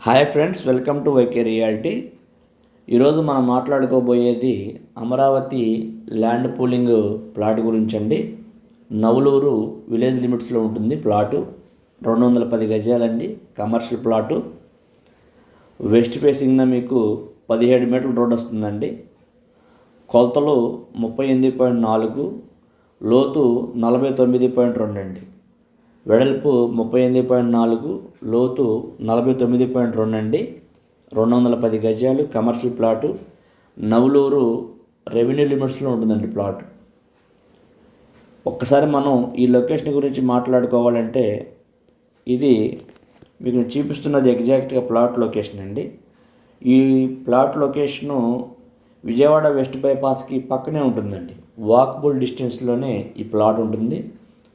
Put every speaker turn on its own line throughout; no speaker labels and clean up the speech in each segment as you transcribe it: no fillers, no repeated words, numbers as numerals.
Hi friends, welcome to YK reality. ఈరోజు మనం మాట్లాడుకోబోయేది అమరావతి ల్యాండ్ పూలింగ్ ప్లాట్ గురించి అండి. నవలూరు విలేజ్ లిమిట్స్లో ఉంటుంది ప్లాటు. 210 గజాలండి, కమర్షియల్ ప్లాటు. వెస్ట్ ఫేసింగ్న మీకు 17 మీటర్ల రోడ్ వస్తుందండి. కొలతలు 38.4, లోతు 49.2 అండి. వెడల్పు 38.4, లోతు 49.2 అండి. 210 గజాలు, కమర్షియల్ ప్లాటు. నవలూరు రెవెన్యూ లిమిట్స్లో ఉంటుందండి ప్లాట్. ఒక్కసారి మనం ఈ లొకేషన్ గురించి మాట్లాడుకోవాలంటే, ఇది మీకు చూపిస్తున్నది ఎగ్జాక్ట్గా ప్లాట్ లొకేషన్ అండి. ఈ ప్లాట్ లొకేషను విజయవాడ వెస్ట్ బైపాస్కి పక్కనే ఉంటుందండి. వాకబుల్ డిస్టెన్స్లోనే ఈ ప్లాట్ ఉంటుంది.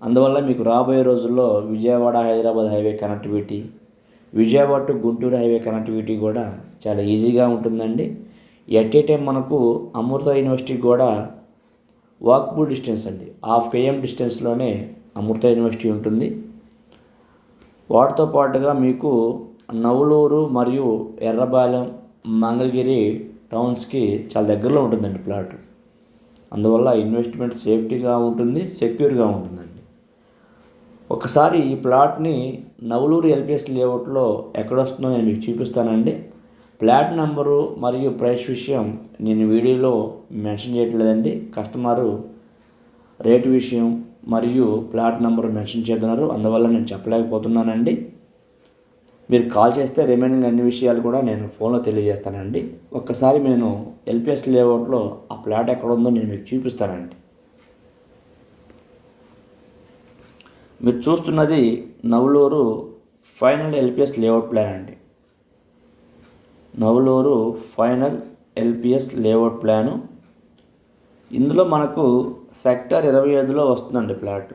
అందువల్ల మీకు రాబోయే రోజుల్లో Vijayawada Hyderabad highway connectivity, Vijayawada to Guntur highway connectivity కూడా చాలా ఈజీగా ఉంటుందండి. ఎట్ ఏ టైం మనకు అమృత యూనివర్సిటీకి కూడా వాకబుల్ డిస్టెన్స్ అండి, 1/2 km డిస్టెన్స్లోనే అమృత యూనివర్సిటీ ఉంటుంది. వాటితో పాటుగా మీకు నవలూరు మరియు ఎర్రబాలెం, మంగళగిరి టౌన్స్కి చాలా దగ్గరలో ఉంటుందండి ప్లాట్. అందువల్ల ఇన్వెస్ట్మెంట్ సేఫ్టీగా ఉంటుంది, సెక్యూర్గా ఉంటుందండి. ఒకసారి ఈ ప్లాట్ని నవలూరు ఎల్పిఎస్ లేఅవుట్లో ఎక్కడొస్తుందో నేను మీకు చూపిస్తానండి. ప్లాట్ నెంబరు మరియు ప్రైస్ విషయం నేను వీడియోలో మెన్షన్ చేయట్లేదండి. కస్టమరు రేటు విషయం మరియు ప్లాట్ నెంబరు మెన్షన్ చేస్తున్నారు, అందువల్ల నేను చెప్పలేకపోతున్నానండి. మీరు కాల్ చేస్తే రిమైనింగ్ అన్ని విషయాలు కూడా నేను ఫోన్లో తెలియజేస్తానండి. ఒక్కసారి నేను ఎల్పిఎస్ లేఅవుట్లో ఆ ప్లాట్ ఎక్కడ ఉందో నేను మీకు చూపిస్తానండి. మీరు చూస్తున్నది Navaluru final LPS layout plan అండి. Navaluru final LPS layout plan. ఇందులో మనకు సెక్టార్ 25లో వస్తుందండి ప్లాట్.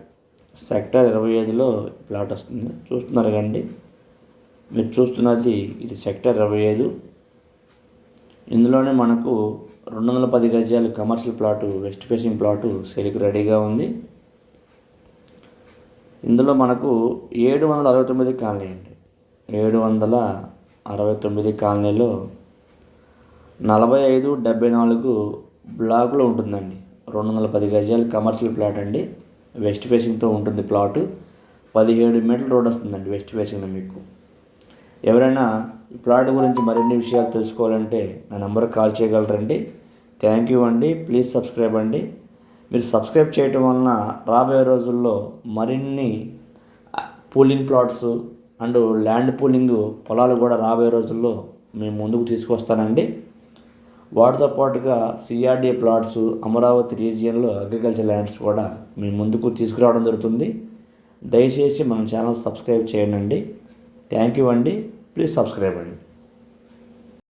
సెక్టార్ 25లో ప్లాట్ వస్తుంది. చూస్తున్నారు కండి, మీరు చూస్తున్నది ఇది సెక్టార్ 25. ఇందులోనే మనకు 210 గజాలు commercial plot, west facing plot సేల్కి రెడీగా ఉంది. ఇందులో మనకు 769 కాలనీ అండి. 769 కాలనీలో 45-74 బ్లాకులో ఉంటుందండి. 210 గజాలు కమర్షియల్ ప్లాట్ అండి. వెస్ట్ ఫేసింగ్తో ఉంటుంది ప్లాటు. 17 మీటర్ల రోడ్ వస్తుందండి వెస్ట్ ఫేసింగ్లో. మీకు ఎవరైనా ఈ ప్లాట్ గురించి మరిన్ని విషయాలు తెలుసుకోవాలంటే నా నెంబర్కి కాల్ చేయగలరండి. థ్యాంక్ యూ అండి. ప్లీజ్ సబ్స్క్రైబ్ అండి. మీరు సబ్స్క్రైబ్ చేయటం వలన రాబోయే రోజుల్లో మరిన్ని pooling plots and land pooling పొలాలు కూడా రాబోయే రోజుల్లో మేము ముందుకు తీసుకొస్తానండి. వాటితో పాటుగా సిఆర్డీ ప్లాట్స్, అమరావతి రీజియన్లో అగ్రికల్చర్ ల్యాండ్స్ కూడా మేము ముందుకు తీసుకురావడం జరుగుతుంది. దయచేసి మన ఛానల్ సబ్స్క్రైబ్ చేయండి. థ్యాంక్ యూ అండి. ప్లీజ్ సబ్స్క్రైబ్ అండి.